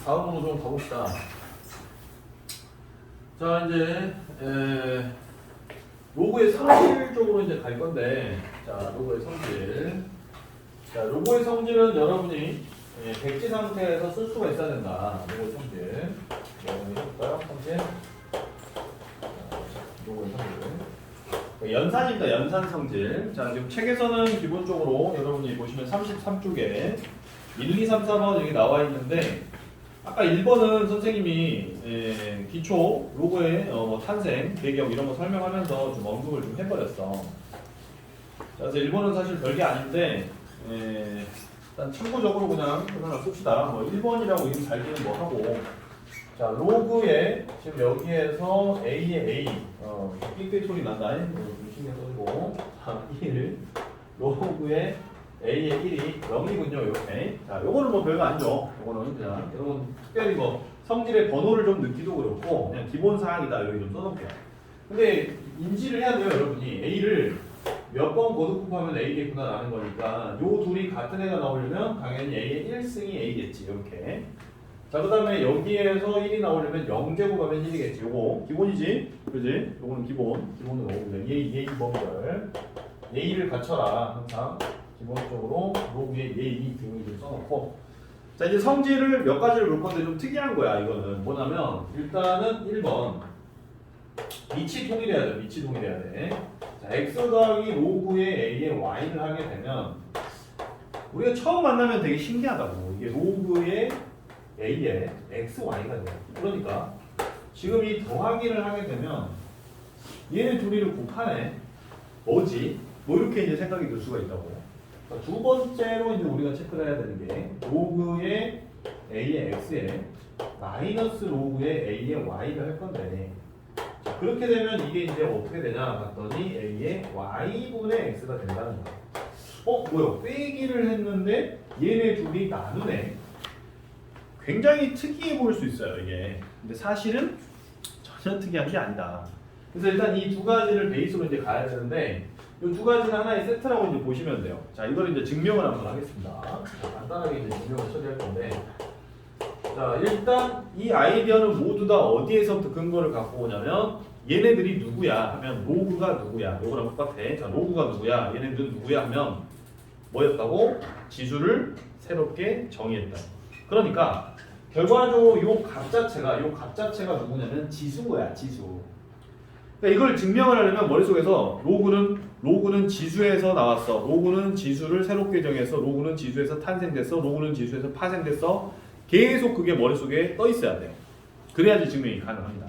다음으로 좀 가봅시다. 자, 이제 로고의 성질 쪽으로 이제 갈 건데, 자, 로고의 성질. 자, 로고의 성질은 여러분이 백지 상태에서 쓸 수가 있어야 된다. 로고의 성질. 여러분이 해볼까요? 성질. 로고의 성질. 연산입니다. 연산 성질. 자, 지금 책에서는 기본적으로 여러분이 보시면 33쪽에 1, 2, 3, 4번 여기 나와 있는데, 아까 1번은 선생님이 기초 로고의 뭐 탄생, 배경 이런 거 설명하면서 좀 언급을 좀 해버렸어. 그래서 1번은 사실 별게 아닌데 일단 참고적으로 그냥 하나 씁시다. 뭐 1번이라고 이름 달기는 뭐 하고, 자 로그에 지금 여기에서 A의 A 삑삑 소리 난다. 좀 신경 써주고, 자 1 로그에 A의 1이 0이군요, 이렇게. 자, 요거는 뭐 별거 아니죠. 요거는 그냥, 여러분, 특별히 뭐, 성질의 번호를 좀 넣기도 그렇고, 그냥 기본 사항이다, 여기 좀 써놓을게요. 근데, 인지를 해야 돼요, 여러분이. A를 몇 번 거듭곱하면 A겠구나, 라는 거니까, 요 둘이 같은 애가 나오려면, 당연히 A의 1승이 A겠지, 이렇게. 자, 그 다음에 여기에서 1이 나오려면 0제곱하면 1이겠지. 요거, 기본이지? 그지? 요거는 기본은 5. 예의 범절. 예의를 갖춰라, 항상. 기본적으로 로그에 예의 등을 좀 써놓고, 자 이제 성질을 몇 가지를 볼 건데 좀 특이한 거야. 이거는 뭐냐면 일단은 1번 위치 통일해야 돼. 위치 통일해야 돼. 자 x 더하기 로그의 a의 y를 하게 되면 우리가 처음 만나면 되게 신기하다고. 이게 로그의 a의 x, y가 돼요. 그러니까 지금 이 더하기를 하게 되면 얘네 둘이를 곱하네. 뭐지? 뭐 이렇게 이제 생각이 들 수가 있다고. 두 번째로 이제 우리가 체크를 해야 되는 게 로그의 a의 x에 마이너스 로그의 a의 y를 할 건데, 자, 그렇게 되면 이게 이제 어떻게 되냐 봤더니 a의 y분의 x가 된다는 거야. 뭐야? 빼기를 했는데 얘네 둘이 나누네. 굉장히 특이해 보일 수 있어요, 이게. 근데 사실은 전혀 특이한 게 아니다. 그래서 일단 이 두 가지를 베이스로 이제 가야 되는데, 이 두 가지는 하나의 세트라고 이제 보시면 돼요. 자, 이걸 이제 증명을 한번 하겠습니다. 간단하게 이제 증명을 처리할 건데, 자, 일단 이 아이디어는 모두 다 어디에서부터 근거를 갖고 오냐면, 얘네들이 누구야 하면 로그가 누구야. 요거랑 똑같아. 자, 로그가 누구야, 얘네들은 누구야 하면 뭐였다고? 지수를 새롭게 정의했다. 그러니까 결과적으로 요 값 자체가 누구냐면 지수인 거야, 지수. 그러니까 이걸 증명을 하려면 머릿속에서 로그는 지수에서 나왔어. 로그는 지수를 새롭게 정해서 로그는 지수에서 탄생됐어. 로그는 지수에서 파생됐어. 계속 그게 머릿속에 떠 있어야 돼. 그래야지 증명이 가능합니다.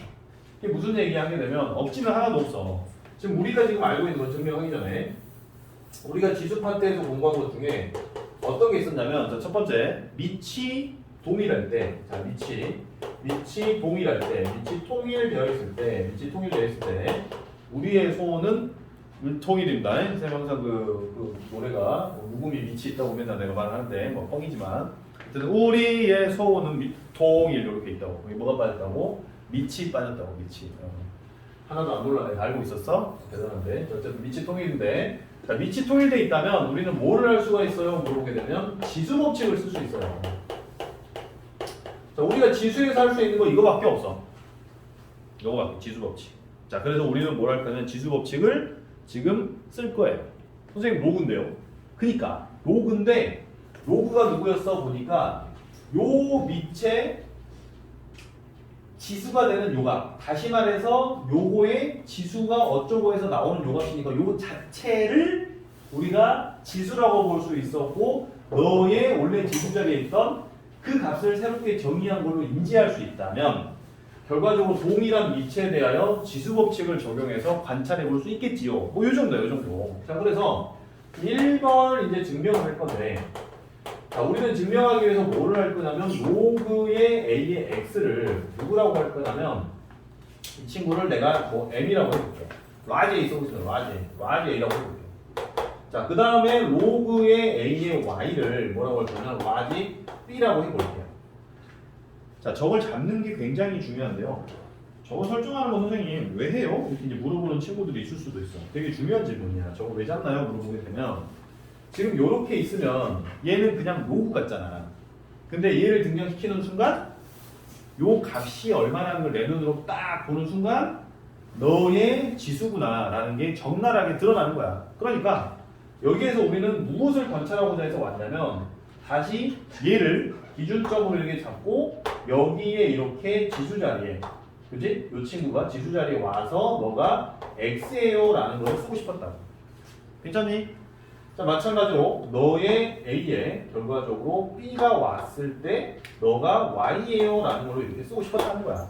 이게 무슨 얘기 하게 되면 억지는 하나도 없어. 지금 우리가 지금 알고 있는 걸 증명하기 전에 우리가 지수 파트에서 공부한 것 중에 어떤 게 있었냐면, 자, 첫 번째 밑이 동일할 때, 자 밑이 동일할 때, 밑이 통일되어 있을 때, 우리의 소원은 통일입니다. 제가 항상 그 노래가 무금이 밑이 있다고 맨날 내가 말하는데 뭐 뻥이지만, 어쨌든 우리의 소원은 통일 이렇게 있다고. 여기 뭐가 빠졌다고? 밑이 빠졌다고. 밑이. 하나도 안 놀라네. 알고 있었어? 대단한데. 어쨌든 밑이 통일인데, 자, 밑이 통일돼 있다면 우리는 뭐를 할 수가 있어요? 물어보게 되면 지수 법칙을 쓸 수 있어요. 자, 우리가 지수에서 할 수 있는 거 이거밖에 없어. 이거밖에, 지수 법칙. 자, 그래서 우리는 뭘 할 거냐면 지수 법칙을 지금 쓸 거예요. 선생님 로그인데요. 그니까 로그인데 로그가 누구였어 보니까 요 밑에 지수가 되는 요값. 다시 말해서 요거의 지수가 어쩌고 해서 나오는 요값이니까 요 자체를 우리가 지수라고 볼 수 있었고, 너의 원래 지수 자리에 있던 그 값을 새롭게 정의한 걸로 인지할 수 있다면 결과적으로 동일한 밑에 대하여 지수 법칙을 적용해서 관찰해 볼 수 있겠지요. 뭐 요 정도. 자, 그래서 1번을 이제 증명을 할 건데, 자, 우리는 증명하기 위해서 뭐를 할 거냐면 로그의 a의 x를 누구라고 할 거냐면 이 친구를 내가 뭐 m이라고 해볼게. 라지 A 써보세요. 라지 A라고 해볼게. 자, 그 다음에 로그의 a의 y를 뭐라고 할 거냐면 라지 B라고 해볼게요. 자, 저걸 잡는 게 굉장히 중요한데요. 저거 설정하는 거 선생님 왜 해요? 이렇게 이제 물어보는 친구들이 있을 수도 있어. 되게 중요한 질문이야. 저거 왜 잡나요? 물어보게 되면 지금 요렇게 있으면 얘는 그냥 로그 같잖아. 근데 얘를 등장시키는 순간 요 값이 얼마라는 걸 내 눈으로 딱 보는 순간 너의 지수구나 라는 게 적나라하게 드러나는 거야. 그러니까 여기에서 우리는 무엇을 관찰하고자 해서 왔냐면 다시 얘를 기준점으로 이렇게 잡고 여기에 이렇게 지수 자리에, 그지? 이 친구가 지수 자리에 와서 너가 X예요 라는 걸 쓰고 싶었다. 괜찮니? 자, 마찬가지로 너의 A에 결과적으로 B가 왔을 때 너가 Y예요 라는 걸로 이렇게 쓰고 싶었다는 거야.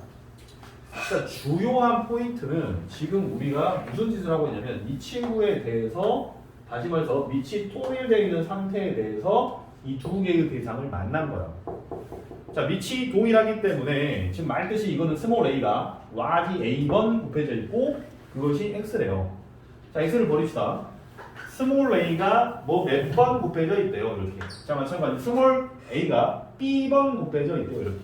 자, 주요한 포인트는 지금 우리가 무슨 짓을 하고 있냐면 이 친구에 대해서 다시 말해서 밑이 통일되어 있는 상태에 대해서 이 두 개의 대상을 만난 거야. 자, 밑이 동일하기 때문에 지금 말듯이 이거는 스몰 a가 large a번 곱해져 있고 그것이 x래요. 자, x를 버립시다. 스몰 a가 뭐 몇 번 곱해져 있대요. 이렇게. 자, 마찬가지 스몰 a가 b번 곱해져 있대요. 이렇게.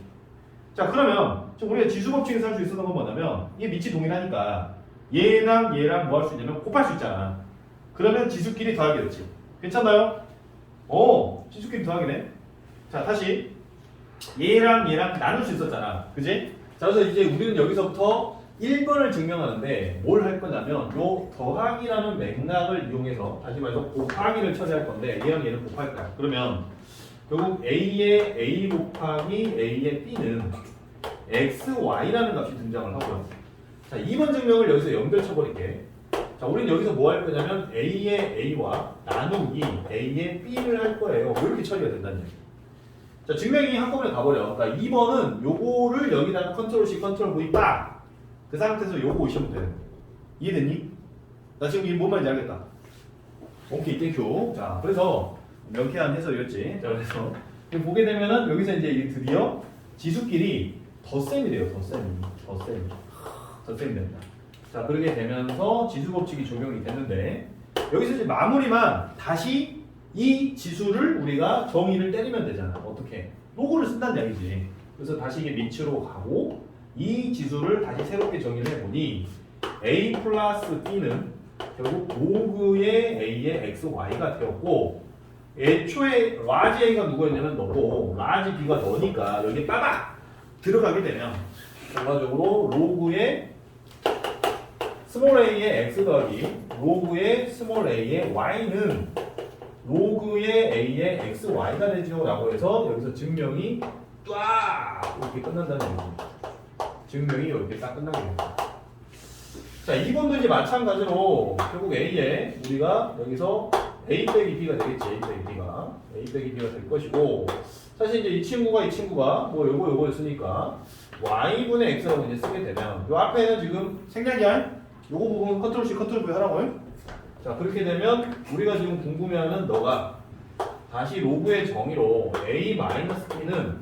자, 그러면 지금 우리가 지수 법칙에서 할 수 있었던 건 뭐냐면 이게 밑이 동일하니까 얘랑 뭐 할 수 있냐면 곱할 수 있잖아. 그러면 지수끼리 더하게 됐지. 괜찮나요? 지수끼리 더하기네. 자, 다시 얘랑 나눌 수 있었잖아. 그지? 자, 그래서 이제 우리는 여기서부터 1번을 증명하는데 뭘 할 거냐면 요 더하기라는 맥락을 이용해서 다시 말해서 곱하기를 처리할 건데 얘랑 얘를 곱할 거야. 그러면 결국 A의 A 곱하기 A의 B는 XY라는 값이 등장을 하고요. 자, 2번 증명을 여기서 연결 쳐버릴게. 자, 우리는 여기서 뭐 할 거냐면 A의 A와 나누기 A의 B를 할 거예요. 이렇게 처리가 된다는 얘기. 자, 증명이 한꺼번에 가버려. 그러니까 2번은 요거를 여기다가 컨트롤 C, 컨트롤 V 빡! 그 상태에서 요거 오시면 돼. 이해됐니? 나 지금 이게 뭔 말인지 알겠다. 오케이, 땡큐. 자, 그래서 명쾌한 해설이었지. 자, 그래서 보게 되면은 여기서 이제 드디어 지수끼리 덧셈이 돼요. 덧셈이 됩니다. 자, 그렇게 되면서 지수 법칙이 적용이 됐는데 여기서 이제 마무리만 다시 이 지수를 우리가 정의를 때리면 되잖아. 어떻게? 로그를 쓴다는 얘기지. 그래서 다시 이게 밑으로 가고 이 지수를 다시 새롭게 정의를 해보니 A 플러스 B는 결국 로그의 A의 XY가 되었고 애초에 large A가 누구였냐면 너고 large B가 너니까 여기에 빠박 들어가게 되면 결과적으로 로그의 스몰 a의 x 더하기 로그의 스몰 a의 y는 로그의 a의 xy가 되죠 라고 해서 여기서 증명이 딱 이렇게 끝난다는 얘기입니다. 증명이 이렇게 딱 끝나게 됩니다. 자, 2번도 이제 마찬가지로 결국 a에 우리가 여기서 a 빼기 b가 되겠지. a 빼기 b가 될 것이고 사실 이제 이 친구가 뭐 요거였으니까 y분의 x라고 이제 쓰게 되면 요 앞에는 지금 생략이야. 요거 부분 컨트롤 C, 컨트롤 V 하라고요? 자, 그렇게 되면 우리가 지금 궁금해하는 너가 다시 로그의 정의로 A-B는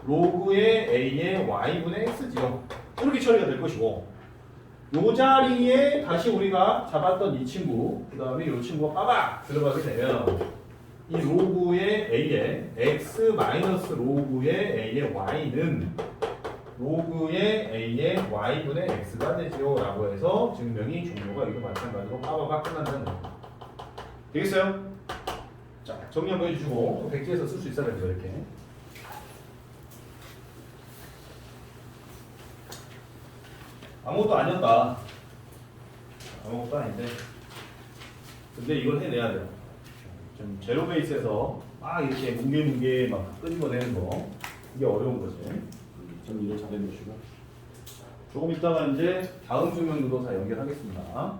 로그의 A의 Y분의 X지요. 이렇게 처리가 될 것이고 요 자리에 다시 우리가 잡았던 이 친구 그 다음에 이 친구가 빠박 들어가게 되면 이 로그의 A의 X 마이너스 로그의 A의 Y는 로그의 A의 Y분의 X가 되지요 라고 해서 증명이 종료가 이거 마찬가지로 빠바바 끝난다는 겁니다. 되겠어요? 자, 정리 한번 해주시고 백지에서 쓸 수 있어야 되죠. 이렇게 아무것도 아니었다. 아무것도 아닌데 근데 이걸 해내야 돼요. 좀 제로 베이스에서 막 이렇게 뭉게뭉게 막 끄집어내는 거 이게 어려운 거지. 정리를 잘 해주시고 조금 있다가 이제 다음 증명도 다 연결하겠습니다.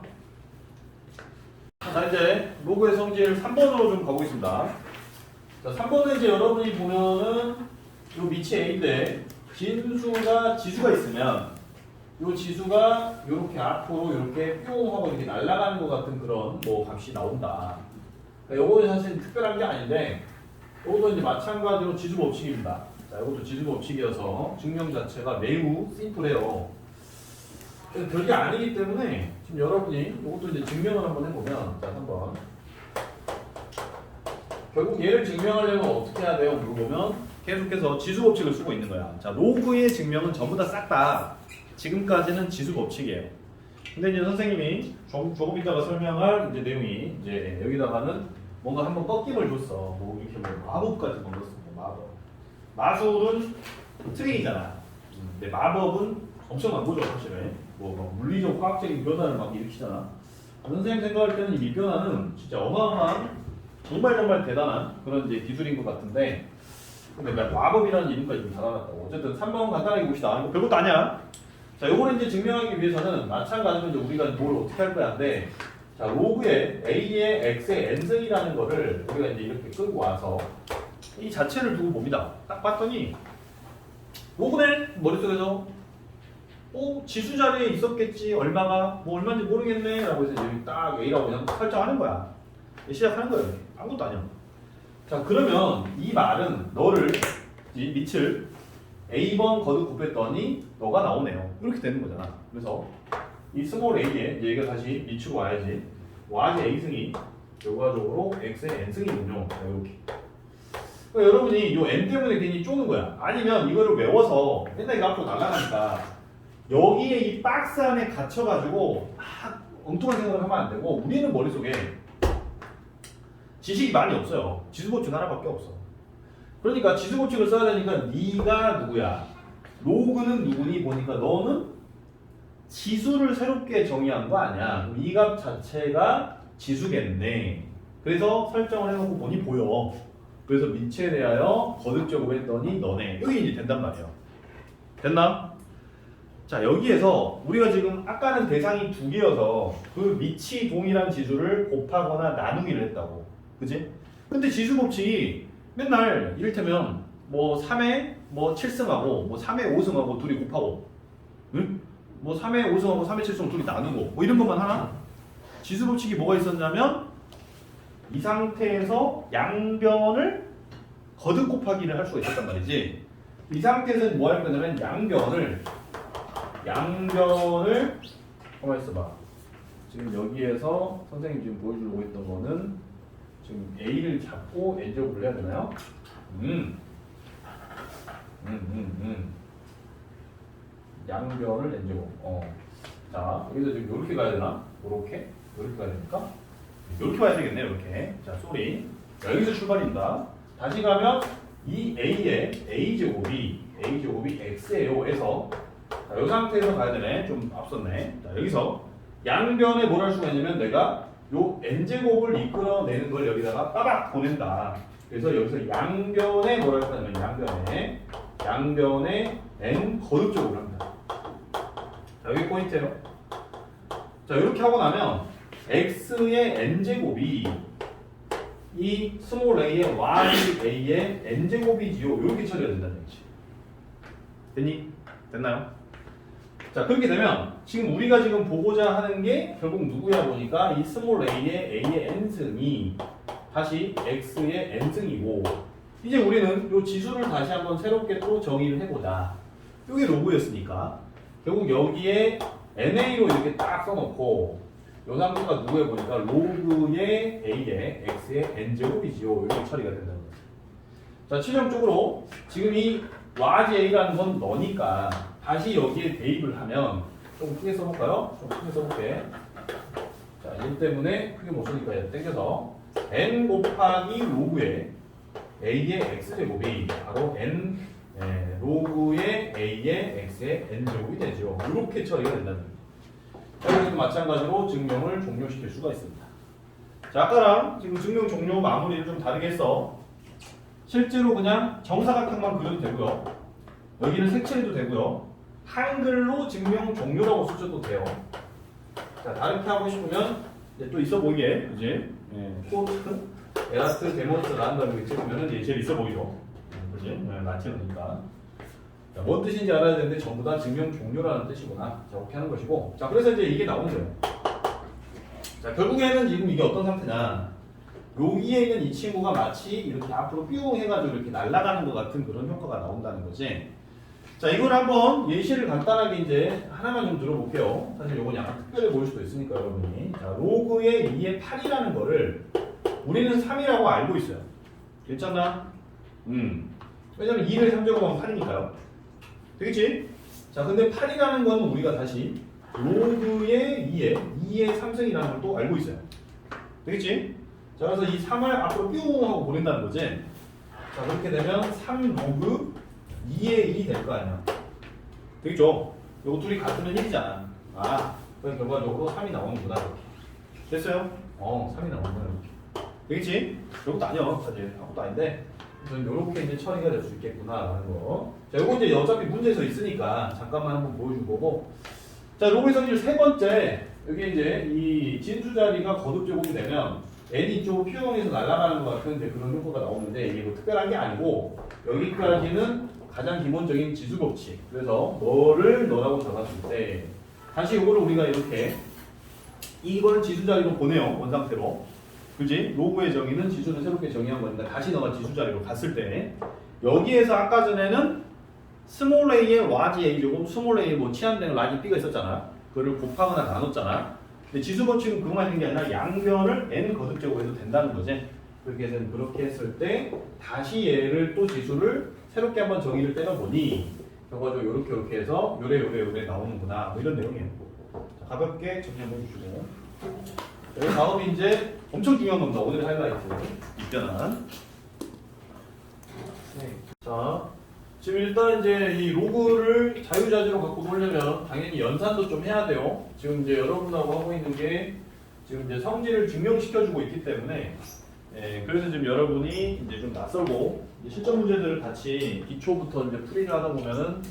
자, 이제 로그의 성질 3번으로 좀 가보겠습니다. 자, 3번은 이제 여러분이 보면은 요 밑이 A인데 지수가 있으면 요 지수가 요렇게 앞으로 이렇게 뿅 하고 이렇게 날아가는 것 같은 그런 뭐 값이 나온다. 그러니까 요거는 사실 특별한 게 아닌데 요것도 이제 마찬가지로 지수 법칙입니다. 자, 이것도 지수 법칙이어서 증명 자체가 매우 심플해요. 그래서 별게 아니기 때문에 지금 여러분이 이것도 이제 증명을 한번 해보면 자, 한번 결국 얘를 증명하려면 어떻게 해야 돼요? 물어보면 계속해서 지수 법칙을 쓰고 있는 거야. 자, 로그의 증명은 전부 다 싹 다 지금까지는 지수 법칙이에요. 근데 이제 선생님이 조금 이따가 설명할 이제 내용이 이제 여기다가는 뭔가 한번 꺾임을 줬어. 뭐 이렇게 뭐 마법까지 넣었어. 마술은 트릭이잖아. 근데 마법은 엄청난 거죠, 사실은. 뭐 물리적, 화학적인 변화를 막 일으키잖아. 선생님 생각할 때는 이 밑변화는 진짜 어마어마한 정말 대단한 그런 이제 기술인 것 같은데, 근데 마법이라는 이름까지 좀 달아놨다고. 어쨌든 3번 간단하게 봅시다. 이거 별것도 아니야. 자, 요거를 이제 증명하기 위해서는 마찬가지로 이제 우리가 뭘 어떻게 할 거야 인데, 자, 로그에 a의 x의 n승이라는 거를 우리가 이제 이렇게 끌고 와서 이 자체를 두고 봅니다. 딱 봤더니 로그네 머릿속에서 지수 자리에 있었겠지. 얼마가 뭐 얼마인지 모르겠네 라고 해서 여기 딱 a라고 그냥 설정하는 거야. 시작하는 거예요. 아무것도 아니야. 자, 그러면 이 말은 너를 밑을 a번 거듭 곱했더니 너가 나오네요. 이렇게 되는 거잖아. 그래서 이 스몰 a에 얘가 다시 밑으로 와야지. y의 a승이 결과적으로 x의 n승이군요. 자, 이렇게. 그러니까 여러분이 이 n 때문에 괜히 쪼는 거야. 아니면 이거를 외워서 맨날 이거 앞으로 날아가니까 여기에 이 박스 안에 갇혀가지고 막 엉뚱한 생각을 하면 안 되고, 우리는 머릿속에 지식이 많이 없어요. 지수법칙 하나밖에 없어. 그러니까 지수법칙을 써야 되니까 네가 누구야? 로그는 누구니 보니까 너는 지수를 새롭게 정의한 거 아니야. 그럼 이 값 자체가 지수겠네. 그래서 설정을 해놓고 보니 보여. 그래서 밑에 대하여 거듭적으로 했더니 너네. 여기 이제 된단 말이에요. 됐나? 자, 여기에서 우리가 지금 아까는 대상이 두 개여서 그 밑이 동일한 지수를 곱하거나 나누기를 했다고. 그지? 근데 지수 법칙이 맨날 이를테면 뭐 3에 뭐 7승하고 뭐 3에 5승하고 둘이 곱하고, 응? 뭐 3에 5승하고 3에 7승 둘이 나누고 뭐 이런 것만 하나? 지수 법칙이 뭐가 있었냐면 이 상태에서 양변을 거듭 곱하기를 할 수가 있었단 말이지. 이 상태에서는 뭐 할 거냐면 양변을 가만 있어봐. 지금 여기에서 선생님 지금 보여주려고 했던 거는 지금 A를 잡고 n제곱을 해야 되나요? 양변을 n제곱. 자, 여기서 지금 이렇게 가야 되나? 이렇게 가야 됩니까? 이렇게 와야 되겠네요. 이렇게. 자, 쏘리. 여기서 출발입니다. 다시 가면 이 A의 A제곱이 X예요. 에서 자, 이 상태에서 가야 되네. 좀 앞섰네. 자, 여기서 양변에 뭘 할 수가 있냐면 내가 요 n제곱을 이끌어내는 걸 여기다가 빠박 보낸다. 그래서 여기서 양변에 뭘 할 거냐면 양변에 n 거듭적으로 합니다. 자, 여기 포인트예요. 자, 이렇게 하고 나면 x의 n제곱이 이 스몰 a의 ya의 n제곱이지요. 이렇게 처리가 된다는 얘기지. 됐니? 됐나요? 자, 그렇게 되면 지금 우리가 지금 보고자 하는 게 결국 누구야 보니까 이 스몰 a의 n승이 다시 x의 n승이고, 이제 우리는 이 지수를 다시 한번 새롭게 또 정의를 해보자. 이게 로그였으니까 결국 여기에 na로 이렇게 딱 써놓고 이 상태가 누구야 보니까 로그의 a의 x의 n제곱이지요. 이렇게 처리가 된다는 거죠. 자, 치명적으로 지금 이 yA라는 건 너니까 다시 여기에 대입을 하면 좀 크게 써볼까요? 좀 크게 써볼게. 자, 1 때문에 크게 못 쓰니까 땡겨서 n 곱하기 로그의 a의 x제곱이 바로 n 로그의 a의 x의 n제곱이 되죠. 이렇게 처리가 된다는 거예요. 여기서도 마찬가지로 증명을 종료시킬 수가 있습니다. 자, 아까랑 지금 증명 종료 마무리를 좀 다르게 했어. 실제로 그냥 정사각형만 그려도 되고요. 여기는 색칠해도 되고요. 한글로 증명 종료라고 쓰셔도 돼요. 자, 다르게 하고 싶으면 이제 또 있어 보이게, 그지? 코트, 에라트, 데몬스트를 한 다음에 이렇게 찍으면 이제 제일 있어 보이죠? 그지? 라틴어니까. 자, 뭔 뜻인지 알아야 되는데 전부 다 증명 종료라는 뜻이구나. 자, 이렇게 하는 것이고. 자, 그래서 이제 이게 나오는 거예요. 자, 결국에는 지금 이게 어떤 상태냐. 여기에 있는 이 친구가 마치 이렇게 앞으로 뿅 해가지고 이렇게 날아가는 것 같은 그런 효과가 나온다는 거지. 자, 이걸 한번 예시를 간단하게 이제 하나만 좀 들어볼게요. 사실 이건 약간 특별해 보일 수도 있으니까 여러분이. 자, 로그의 2의 8이라는 거를 우리는 3이라고 알고 있어요. 괜찮나? 왜냐면 2를 3제곱하면 8이니까요. 되겠지? 자, 근데 8이라는 거는 우리가 다시 로그의 2의 3승이라는 걸 또 알고 있어요. 되겠지? 자, 그래서 이 3을 앞으로 뿅 하고 보낸다는 거지. 자, 그렇게 되면 3 로그 2의 1이 될 거 아니야. 되겠죠? 요거 둘이 같으면 1이잖아. 아, 그럼 결과적으로 3이 나오는구나. 이렇게. 됐어요? 3이 나오는구나. 이렇게. 되겠지? 요것도 아니야. 사실 아무것도 아닌데. 요렇게 이제 처리가 될 수 있겠구나라는 거. 자, 요거 이제 어차피 문제에서 있으니까 잠깐만 한번 보여줄 거고. 자, 로그의 성질 세 번째. 여기 이제 이 진수 자리가 거듭 제곱이 되면 n이 이쪽으로 P형에서 날아가는 것 같은 그런 효과가 나오는데 이게 뭐 특별한 게 아니고 여기까지는 가장 기본적인 지수 법칙. 그래서 뭐를 너라고 잡았을 때 다시 이거를 우리가 이렇게 이걸 지수 자리로 보내요. 원상태로. 그지? 로그의 정의는 지수를 새롭게 정의한 거니까 다시 너가 지수 자리로 갔을 때 여기에서 아까 전에는 스몰 a에 라지 a 제곱, 스몰 a에 뭐 치환되는 라지 b가 있었잖아. 그거를 곱하거나 나눴잖아. 근데 지수 법칙은 그것만 있는 게 아니라 양변을 n 거듭 제곱해도 된다는 거지. 그렇게 했을 때 다시 얘를 또 지수를 새롭게 한번 정의를 때려보니 결과적으로 이렇게 해서 요래 나오는구나. 뭐 이런 내용이에요. 자, 가볍게 정리 한번 해주시고. 여기 다음이 이제 엄청 중요한 겁니다. 오늘의 하이라이트. 입변한. 네. 자, 지금 일단 이제 이 로그를 자유자재로 갖고 놀려면 당연히 연산도 좀 해야 돼요. 지금 이제 여러분하고 하고 있는 게 지금 이제 성질을 증명시켜주고 있기 때문에 그래서 지금 여러분이 이제 좀 낯설고 이제 실전 문제들을 같이 기초부터 이제 풀이를 하다 보면은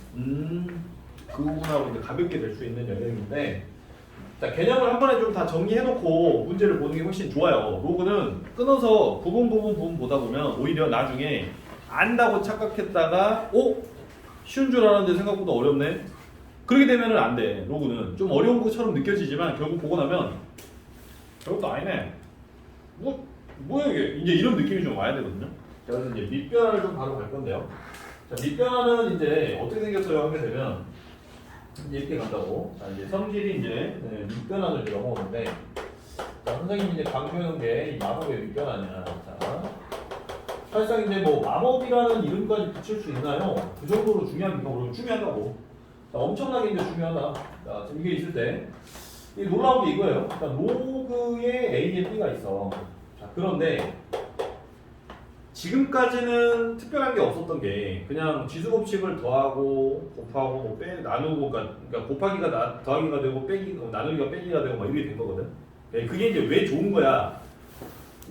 그 부분하고 이제 가볍게 될 수 있는 영역인데 자, 개념을 한 번에 좀 다 정리해놓고 문제를 보는 게 훨씬 좋아요. 로그는 끊어서 부분 보다 보면 오히려 나중에 안다고 착각했다가 쉬운 줄 알았는데 생각보다 어렵네. 그렇게 되면은 안 돼. 로그는 좀 어려운 것처럼 느껴지지만 결국 보고 나면 별것도 아니네. 뭐야 이게? 이제 이런 느낌이 좀 와야 되거든요. 자, 그래서 이제 밑변화를 좀 바로 갈 건데요. 자, 밑변화는 이제 어떻게 생겼어요 하게 되면 이렇게 간다고. 자, 이제 성질이 이제 밑변환을 들어보는데, 자, 선생님이 이제 강조해놓은 게 이 마법의 밑변환이야. 자, 사실상 이제 뭐 마법이라는 이름까지 붙일 수 있나요? 그 정도로 중요합니까? 물론 중요하다고. 자, 엄청나게 이제 중요하다. 자, 지금 이게 있을 때, 이 놀라운 게 이거예요. 그러니까 로그에 A에 B가 있어. 자, 그런데 지금까지는 특별한 게 없었던 게 그냥 지수 법칙을 더하고 곱하고 뭐 나누고 그러니까 곱하기가 더하기가 되고 나누기가 빼기가 되고 막 이렇게 된 거거든. 그게 이제 왜 좋은 거야?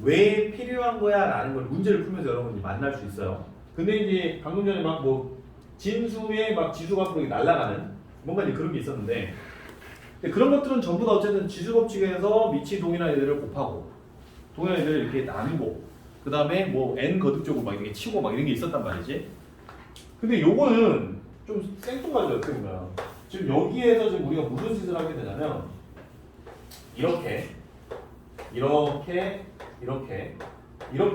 왜 필요한 거야? 라는 걸 문제를 풀면서 여러분이 만날 수 있어요. 근데 이제 방금 전에 막 뭐 진수에 막 지수가 앞으로 날아가는 뭔가 이제 그런 게 있었는데 그런 것들은 전부 다 어쨌든 지수 법칙에서 밑이 동일한 애들을 곱하고 동일한 애들을 이렇게 나누고 그 다음에 뭐 n 거듭적으로 막 이렇게 치고 막 이런 게 있었단 말이지. 근데 요거는 좀 생뚱하죠 어떻게 보면. 지금 여기에서 지금 우리가 무슨 짓을 하게 되냐면 이렇게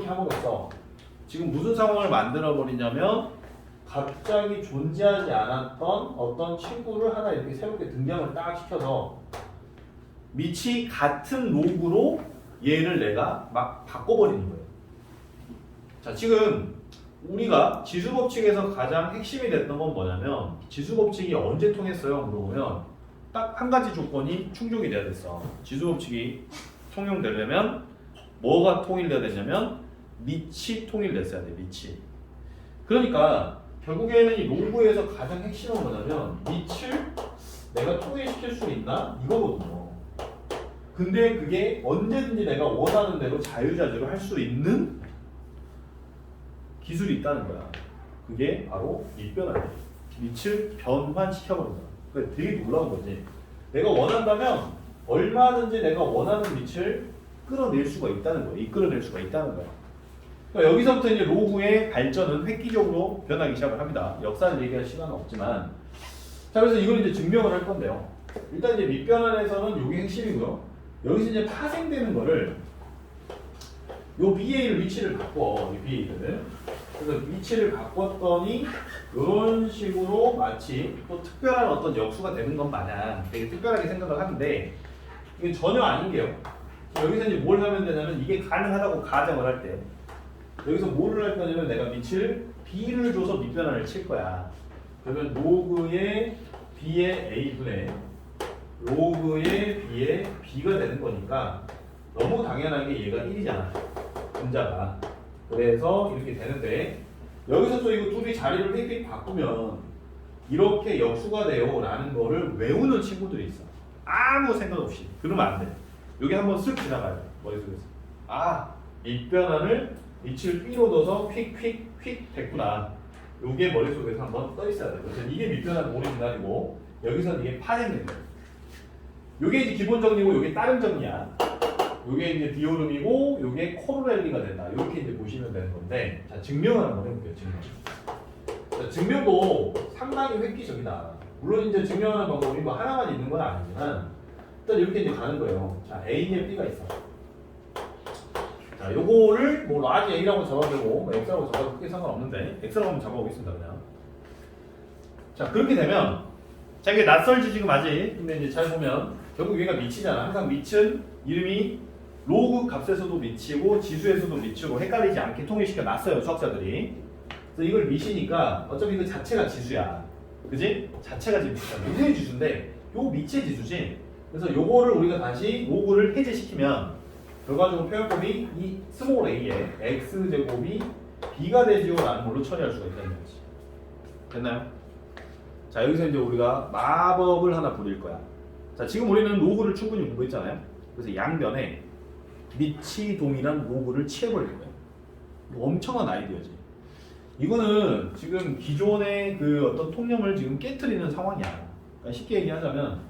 함으로써 지금 무슨 상황을 만들어 버리냐면 갑자기 존재하지 않았던 어떤 친구를 하나 이렇게 새롭게 등장을 딱 시켜서 밑이 같은 로그로 얘를 내가 막 바꿔버리는 거예요. 자, 지금 우리가 지수법칙에서 가장 핵심이 됐던 건 뭐냐면 지수법칙이 언제 통했어요? 물어보면 딱 한 가지 조건이 충족이 돼야 됐어. 지수법칙이 통용되려면 뭐가 통일돼야 되냐면 밑이 통일됐어야 돼. 밑이. 그러니까 결국에는 이 로그에서 가장 핵심은 뭐냐면 밑을 내가 통일시킬 수 있나? 이거거든요. 근데 그게 언제든지 내가 원하는 대로 자유자재로 할 수 있는 기술이 있다는 거야. 그게 바로 밑변환이야. 밑을 변환시켜버린다. 그러니까 되게 놀라운 거지. 내가 원한다면 얼마든지 내가 원하는 밑을 끌어낼 수가 있다는 거야. 이끌어낼 수가 있다는 거야. 그러니까 여기서부터 이제 로그의 발전은 획기적으로 변하기 시작을 합니다. 역사를 얘기할 시간은 없지만. 자, 그래서 이걸 이제 증명을 할 건데요. 일단 이제 밑변환에서는 이게 핵심이고요. 여기서 이제 파생되는 거를 요 BA를 위치를 바꿔. 이 BA를. 그래서 위치를 바꿨더니 이런 식으로 마치 또 특별한 어떤 역수가 되는 것 마냥 되게 특별하게 생각을 하는데 이게 전혀 아닌 게요. 여기서 이제 뭘 하면 되냐면 이게 가능하다고 가정을 할 때 여기서 뭐를 할 거냐면 내가 밑을 B를 줘서 밑변환을 칠 거야. 그러면 로그의 B의 A분의 로그의 B의 B가 되는 거니까 너무 당연하게 얘가 1이잖아. 분자가. 그래서 이렇게 되는데 여기서 또 이거 둘이 자리를 휙휙 바꾸면 이렇게 역수가 돼요 라는 거를 외우는 친구들이 있어. 아무 생각 없이. 그러면 안 돼. 여기 한번 쓱 지나가요. 머릿속에서. 아, 밑변환을 밑을 B로 둬서 휙휙휙 됐구나. 요게 머릿속에서 한번 떠 있어야 돼. 그래서 이게 밑변환 오리지널이고 여기서는 이게 파생된 거예요. 요게 이제 기본 정리고 요게 다른 정리야. 요게 이제 디오름이고 요게 코로렐리가 된다. 이렇게 이제 보시면 되는 건데, 자 증명을 한번 해볼게요. 증명. 자, 증명도 상당히 획기적이다. 물론 이제 증명하는 방법이 뭐 하나만 있는 건 아니지만 일단 이렇게 이제 가는 거예요. 자 A에 B가 있어. 자 요거를 뭐 라지 A라고 적어도 되고 뭐 X라고 적어도 크게 상관없는데 X라고 한번 잡아보겠습니다. 그냥. 자 그렇게 되면 자 이게 낯설지 지금 아직. 근데 이제 잘 보면 결국 얘가 미치잖아. 항상 미친 이름이 로그 값에서도 미치고 지수에서도 미치고 헷갈리지 않게 통일시켜 놨어요 수학자들이. 그래서 이걸 미시니까 어차피 그 자체가 지수야. 그지? 자체가 지수야. 미지의 지수인데 요 미치의 지수지. 그래서 요거를 우리가 다시 로그를 해제시키면 결과적으로 표현법이 이 스몰 a에 x제곱이 b가 되지요 라는 걸로 처리할 수가 있다는 거지. 됐나요? 자 여기서 이제 우리가 마법을 하나 부릴 거야. 자 지금 우리는 로그를 충분히 공부했잖아요. 그래서 양변에 밑이 동일한 로그를 취해버릴 거예요. 엄청난 아이디어지. 이거는 지금 기존의 그 어떤 통념을 지금 깨트리는 상황이야. 그러니까 쉽게 얘기하자면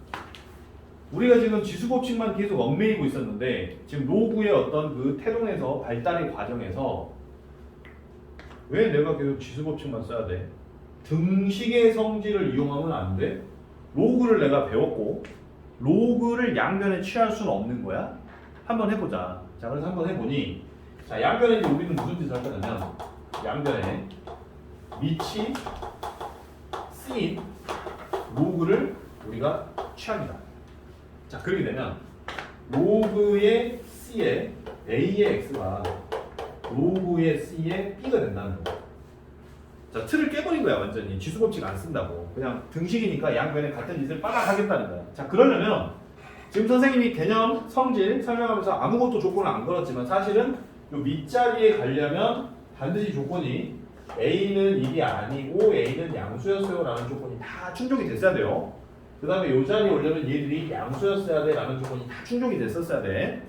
우리가 지금 지수 법칙만 계속 얽매이고 있었는데 지금 로그의 어떤 그 태동에서 발달의 과정에서 왜 내가 계속 지수 법칙만 써야 돼? 등식의 성질을 이용하면 안 돼? 로그를 내가 배웠고 로그를 양변에 취할 수는 없는 거야? 한번 해보자. 자 그래서 한번 해보니 자 양변에 이제 우리는 무슨 짓을 할 거냐면 양변에 밑이 C인 로그를 우리가 취합니다. 자 그렇게 되면 로그의 C에 A의 X가 로그의 C에 B가 된다는 거야. 자 틀을 깨버린 거야. 완전히 지수 법칙 안 쓴다고. 그냥 등식이니까 양변에 같은 짓을 빠닥 하겠다는 거야. 자 그러려면 지금 선생님이 개념, 성질 설명하면서 아무것도 조건을 안 걸었지만 사실은 요 밑자리에 가려면 반드시 조건이 A는 1이 아니고 A는 양수였어요 라는 조건이 다 충족이 됐어야 돼요. 그 다음에 요 자리에 오려면 얘들이 양수였어야 돼 라는 조건이 다 충족이 됐었어야 돼.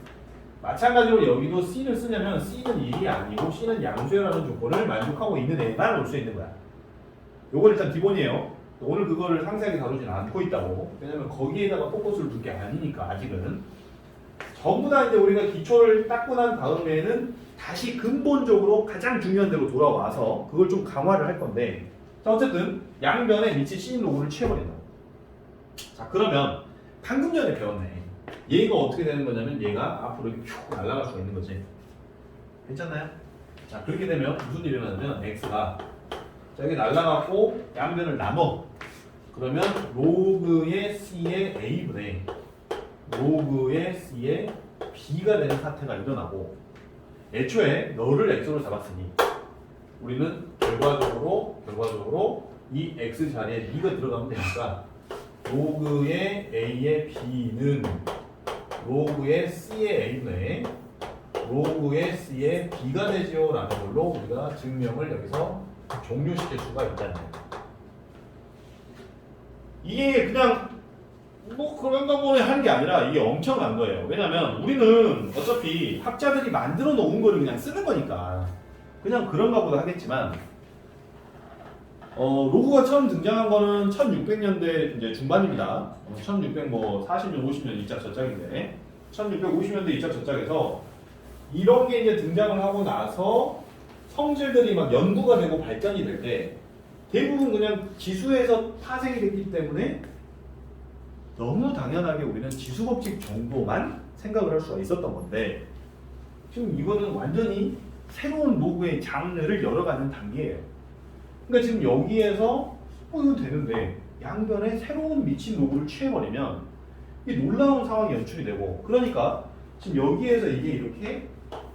마찬가지로 여기도 C를 쓰려면 C는 1이 아니고 C는 양수라는 조건을 만족하고 있는 애만 올 수 있는 거야. 요건 일단 기본이에요. 오늘 그거를 상세하게 다루진 않고 있다고. 왜냐면 거기에다가 포커스를 둘 게 아니니까 아직은. 전부 다 이제 우리가 기초를 닦고 난 다음에는 다시 근본적으로 가장 중요한 데로 돌아와서 그걸 좀 강화를 할 건데. 자 어쨌든 양변에 밑이 C인 로그를 취해버린다. 자 그러면 방금 전에 배웠네. 얘가 어떻게 되는 거냐면 얘가 앞으로 이렇게 쭉 날아갈 수가 있는 거지. 괜찮나요? 자 그렇게 되면 무슨 일이 일어나냐면 x가 자 여기 날아가고 양변을 나눠. 그러면 로그의 c의 a분의 로그의 c의 b가 되는 사태가 일어나고 애초에 너를 x로 잡았으니 우리는 결과적으로 이 x 자리에 b가 들어가면 되니까 로그의 a의 b는 로그의 c의 a분의 로그의 c의 b가 되지요 라는 걸로 우리가 증명을 여기서 종료시킬 수가 있다는 거예요. 이게 그냥 뭐 그런가 보네 하는 게 아니라 이게 엄청난 거예요. 왜냐면 우리는 어차피 학자들이 만들어 놓은 거를 그냥 쓰는 거니까 그냥 그런가 보다 하겠지만 로그가 처음 등장한 거는 1600년대 이제 중반입니다. 1600 뭐 40년 50년 이짝 저짝인데 1650년대 이짝 저짝에서 이런 게 이제 등장을 하고 나서 성질들이 막 연구가 되고 발전이 될 때 대부분 그냥 지수에서 파생이 됐기 때문에 너무 당연하게 우리는 지수 법칙 정도만 생각을 할 수가 있었던 건데 지금 이거는 완전히 새로운 로그의 장르를 열어가는 단계예요. 그러니까 지금 여기에서 이거 되는데 양변에 새로운 미친 로그를 취해버리면 이 놀라운 상황이 연출이 되고 그러니까 지금 여기에서 이게 이렇게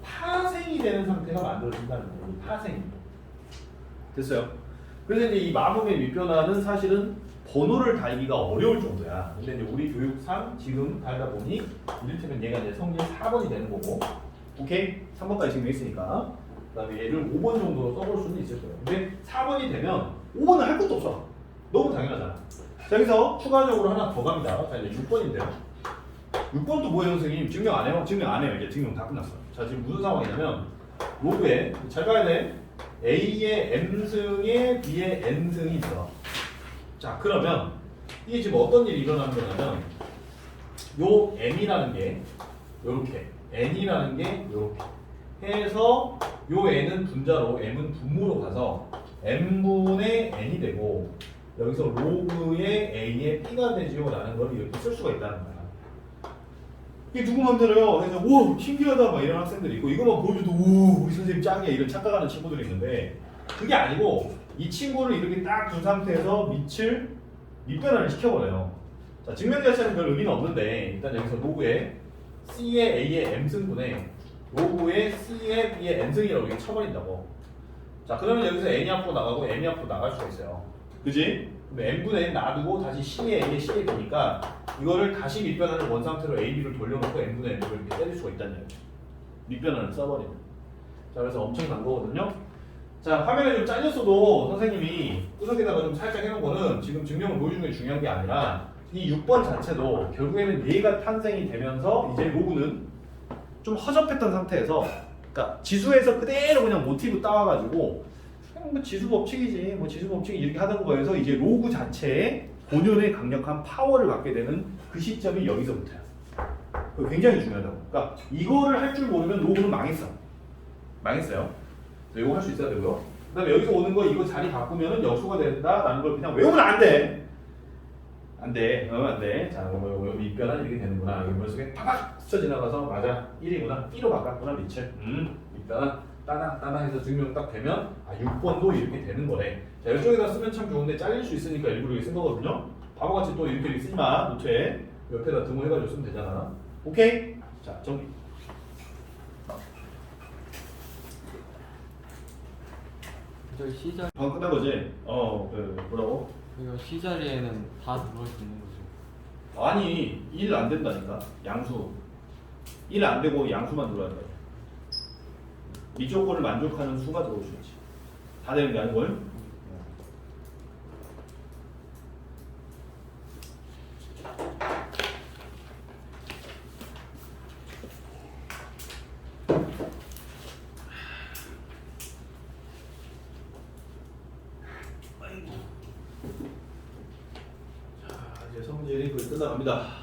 파생이 되는 상태가 만들어진다는 거예요. 파생이. 됐어요? 그래서 이제 이 마법의 밑변화는 사실은 번호를 달기가 어려울 정도야. 근데 이제 우리 교육상 지금 달다 보니 이를테면 얘가 이제 성질 4번이 되는 거고 오케이? 3번까지 지금 했으니까 그다음에 얘를 5번 정도로 써볼 수는 있을 거예요. 근데 4번이 되면 5번은 할 것도 없어. 너무 당연하잖아. 자, 여기서 추가적으로 하나 더 갑니다. 자, 이제 6번인데요. 6번도 뭐예요, 선생님? 증명 안 해요? 증명 안 해요. 이제 증명 다 끝났어. 자, 지금 무슨 상황이냐면 로그에 잘 봐야 돼. A의 M승에 B의 N승이 있어. 자, 그러면 이게 지금 어떤 일이 일어나는 거냐면 요 M이라는 게 요렇게 N이라는 게 요렇게 해서 요 N은 분자로 M은 분모로 가서 M분의 N이 되고 여기서 로그의 A의 B가 되지요 라는 걸 이렇게 쓸 수가 있다는 거야. 이게 누구 맘대로요. 그래서 오 신기하다 막 이런 학생들이 있고 이거만 보여줘도 오 우리 선생님 짱이야 이런 착각하는 친구들이 있는데 그게 아니고 이 친구를 이렇게 딱 둔 상태에서 밑변환을 시켜버려요. 자, 증명 자체는 별 의미는 없는데 일단 여기서 로그에 C의 A의 M승분에 로그에 C의 B의 N승이라고 이렇게 쳐버린다고. 자, 그러면 여기서 N이 앞으로 나가고 M이 앞으로 나갈 수가 있어요. 그지? 그럼 M분의 N 놔두고 다시 C의 A의 C의 B니까 이거를 다시 밑변환을 원상태로 A, B를 돌려놓고 N분의 N을 이렇게 때릴 수가 있다는 얘기예요. 밑변환을 써버리면. 자, 그래서 엄청난 거거든요. 자, 화면에 좀 잘렸어도 선생님이 구석에다가 좀 살짝 해놓은 거는 지금 증명을 보여주는 게 중요한 게 아니라 이 6번 자체도 결국에는 얘가 탄생이 되면서 이제 로그는 좀 허접했던 상태에서 그러니까 지수에서 그대로 그냥 모티브 따와가지고 그냥 뭐 지수 법칙이지 뭐 지수 법칙이 이렇게 하던 거에서 이제 로그 자체에 본연의 강력한 파워를 갖게 되는 그 시점이 여기서부터야. 그거 굉장히 중요하다고. 그러니까 이거를 할 줄 모르면 로그는 망했어. 망했어요. 이거 할 수 있어야 되고요. 그 다음에 여기서 오는 거 이거 자리 바꾸면은 역수가 된다라는 걸 그냥 외우면 안 돼. 안 돼. 안 돼. 자, 밑변환 이렇게 되는구나. 여기 머릿속에 팍팍 스쳐 지나가서 맞아. 1이구나. B로 바꿨구나. 밑을. 밑변환 따나 해서 증명 딱 되면 아 6번도 이렇게 되는 거래. 자, 이쪽에다 쓰면 참 좋은데 잘릴 수 있으니까 일부러 이렇게 쓴 거거든요. 바보같이 또 이렇게 쓰지 마. 노트에. 옆에다 등호해가지고 쓰면 되잖아. 오케이? 자, 정리. 저기 C 자리 방금 끝난 거지? 뭐라고? 이거 C 자리에는 다 들어갈 수 있는 거죠. 아니 1 안 된다니까. 양수 1 안 되고 양수만 들어야 돼. 이쪽 거를 만족하는 수가 들어올 수 있지. 다 되는 게 아니걸. 자, 이제 성질이 거의 끝나갑니다.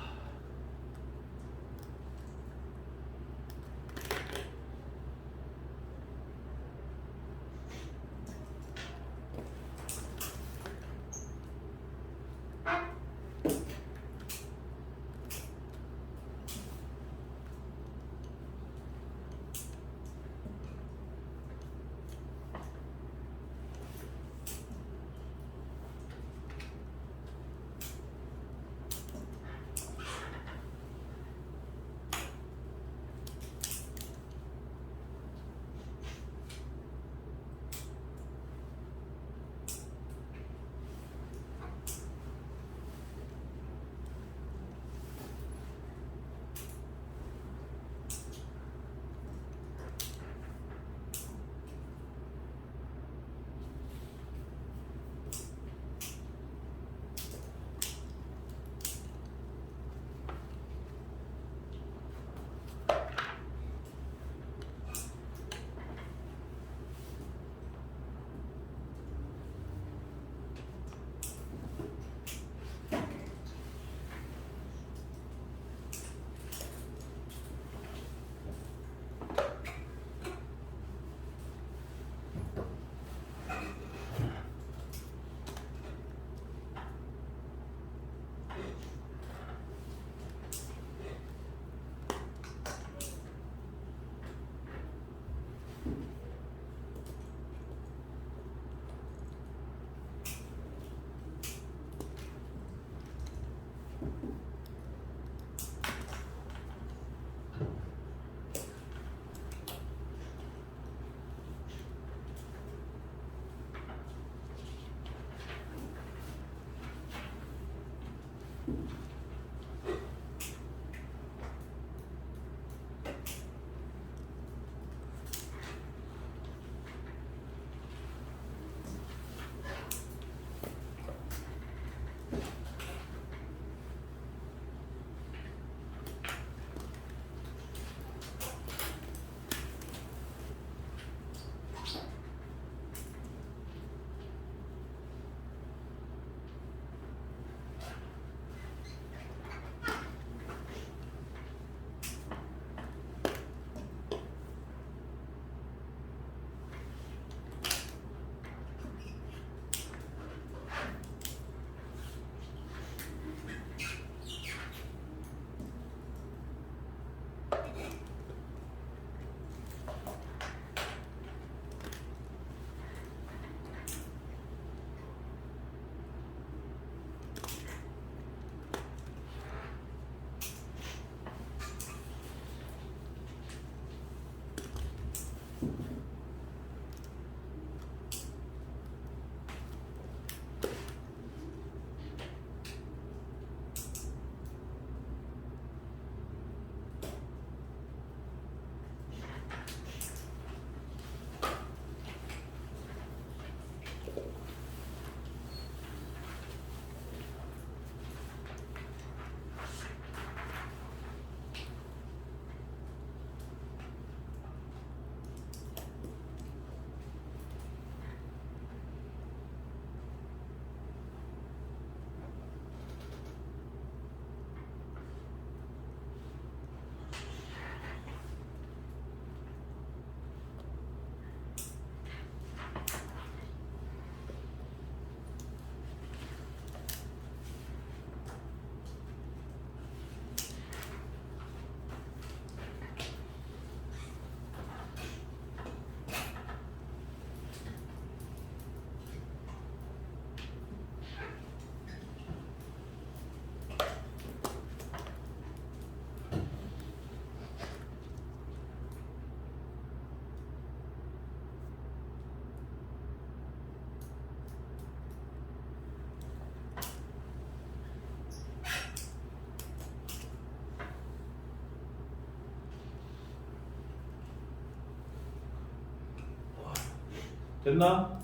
됐나?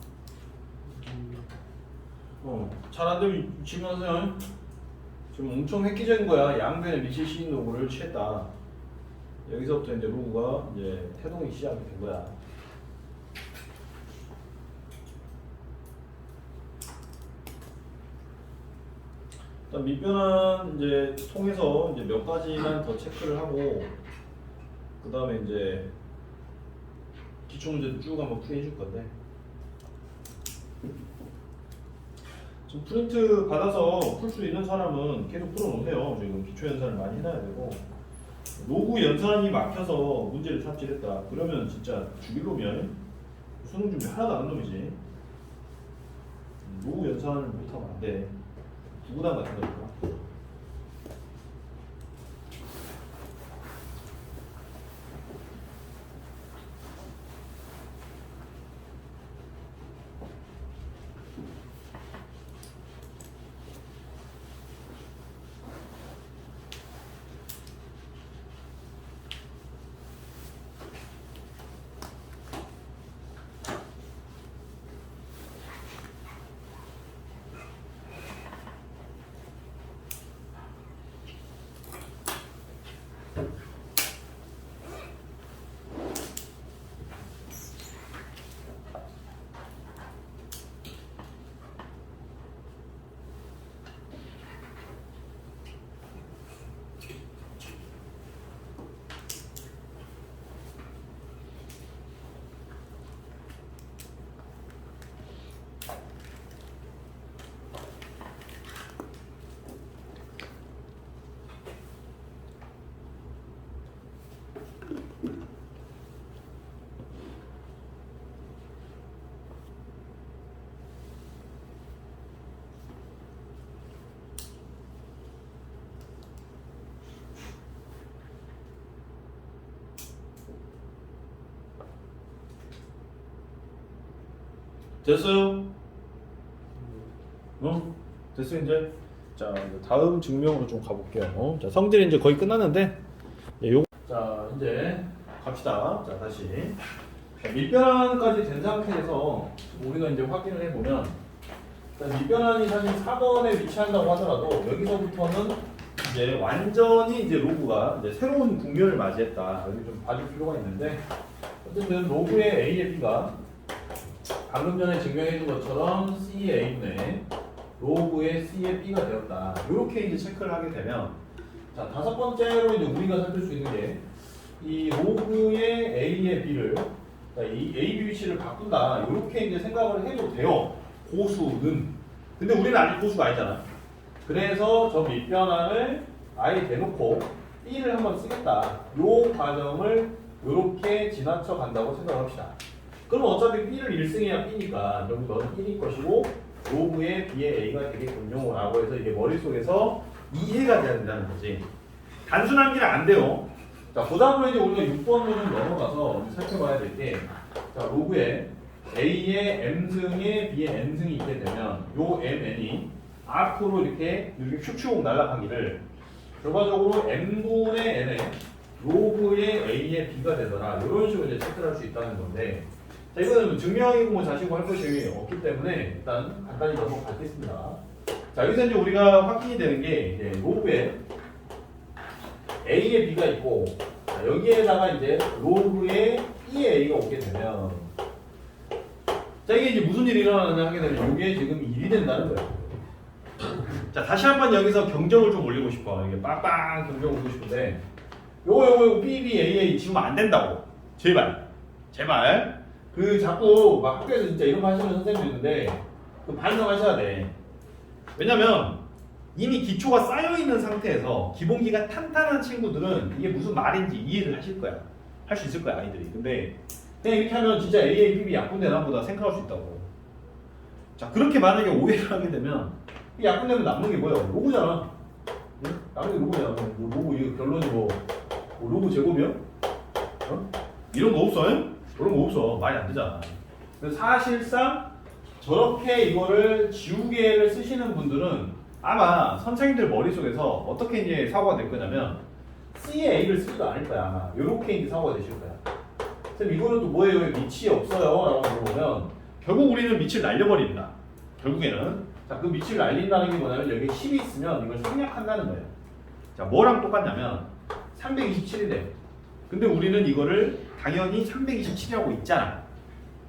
잘 안 되면 질문하세요. 지금 엄청 획기적인 거야. 양변의 미실 시인 로그를 취했다. 여기서부터 이제 로그가 이제 태동이 시작이 된 거야. 일단 밑변환 이제 통해서 이제 몇 가지만 더 체크를 하고 그 다음에 이제 기초 문제도 쭉 한번 풀이해줄 건데. 지금 프린트 받아서 풀 수 있는 사람은 계속 풀어놓으세요. 지금 기초 연산을 많이 해놔야 되고 로그 연산이 막혀서 문제를 삽질했다. 그러면 진짜 죽일 놈이야. 수능 준비 하나도 안 한 놈이지. 로그 연산을 못하면 안 돼. 부구단 같은 거니까. 됐어요? 됐어 이제. 자 이제 다음 증명으로 좀 가볼게요. 자 성질이 이제 거의 끝났는데 자 이제 갑시다. 자 다시 자, 밑변환까지 된 상태에서 우리가 이제 확인을 해보면 밑변환이 사실 4번에 위치한다고 하더라도 여기서부터는 이제 완전히 이제 로그가 이제 새로운 국면을 맞이했다. 여기 좀 봐줄 필요가 있는데 어쨌든 로그의 A의 B가 방금 전에 증명해준 것처럼 C의 A분의 로그의 C의 B가 되었다. 이렇게 이제 체크를 하게 되면 자 다섯 번째로 이제 우리가 살필 수 있는 게 이 로그의 A의 B를 이 A, B 위치를 바꾼다. 이렇게 이제 생각을 해도 돼요. 고수는. 근데 우리는 아직 고수가 아니잖아. 그래서 저 밑변환을 아예 대놓고 B를 한번 쓰겠다. 요 과정을 이렇게 지나쳐 간다고 생각합시다. 그럼 어차피 B를 1승해야 B니까 여기 너는 1일 것이고 로그의 B의 A가 되겠군요 라고 해서 이게 머릿속에서 이해가 돼야 된다는 거지. 단순한 길은 안 돼요. 자, 그 다음으로 이제 우리가 6번으로 넘어가서 살펴봐야 될 게 자, 로그에 A의 M승에 B의 N승이 있게 되면 요 MN이 앞으로 이렇게 슉슉 날아가기를 결과적으로 N분의 N의 로그의 A의 B가 되더라. 이런 식으로 이제 체크를 할 수 있다는 건데 자, 이거는 증명이고 뭐 자시고 할 것이 없기 때문에 일단 간단히 넘어가겠습니다. 자, 여기서 이제 우리가 확인이 되는 게 이제 로그에 A의 B가 있고 자, 여기에다가 이제 로그에 B의 A가 오게 되면 자, 이게 이제 무슨 일이 일어나느냐 하게 되면 이게 지금 1이 된다는 거예요. 자, 다시 한번 여기서 경정을 좀 올리고 싶어. 이게 빵빵 경정 올리고 싶은데 요거 B, B, A, A 지우면 안 된다고. 제발. 그 자꾸 막 학교에서 진짜 이런 거 하시는 선생님도 있는데 그 반성하셔야 돼. 왜냐면 이미 기초가 쌓여있는 상태에서 기본기가 탄탄한 친구들은 이게 무슨 말인지 이해를 하실 거야. 할 수 있을 거야 아이들이. 근데 그냥 이렇게 하면 진짜 AA, BB 약분되나 보다 생각할 수 있다고. 자, 그렇게 만약에 오해를 하게 되면 이 약분되면 남는 게 뭐야? 로그잖아. 응? 남는 게 로그잖아. 뭐 로그 이거 결론이 뭐 로그 제곱이야? 어? 이런 거 없어? 그런 거 없어. 말이 안 되잖아. 그래서 사실상 저렇게 이거를 지우개를 쓰시는 분들은 아마 선생님들 머릿속에서 어떻게 이제 사고가 될 거냐면 C의 A를 쓰지도 않을 거야. 아마 이렇게 이제 사고가 되실 거야. 선생님 이거는 또 뭐예요? 왜 밑이 없어요? 라고 물어보면 결국 우리는 밑을 날려버린다. 결국에는 자, 그 밑을 날린다는 게 뭐냐면 여기 10이 있으면 이걸 생략한다는 거예요. 자, 뭐랑 똑같냐면 327이래. 근데 우리는 이거를 당연히 327이라고 있잖아.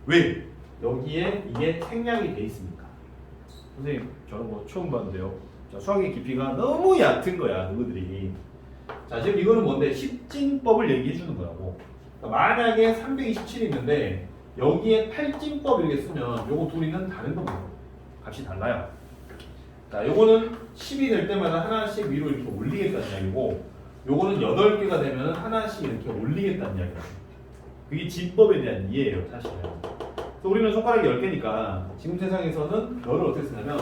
왜? 여기에 이게 생략이 돼 있으니까. 선생님, 저는 뭐 처음 봤는데요. 자, 수학의 깊이가 너무 얕은 거야, 너희들이. 자, 지금 이거는 뭔데? 십진법을 얘기해 주는 거라고. 그러니까 만약에 327이 있는데 여기에 8진법 이렇게 쓰면 요거 둘이는 다른 겁니다. 값이 달라요. 자, 요거는 10이 될 때마다 하나씩 위로 이렇게 올리겠다는 이야기고, 요거는 8개가 되면 하나씩 이렇게 올리겠다는 이야기예요. 그게 진법에 대한 이해예요, 사실은. 그래서 우리는 손가락이 10개니까 지금 세상에서는 열을 어떻게 쓰냐면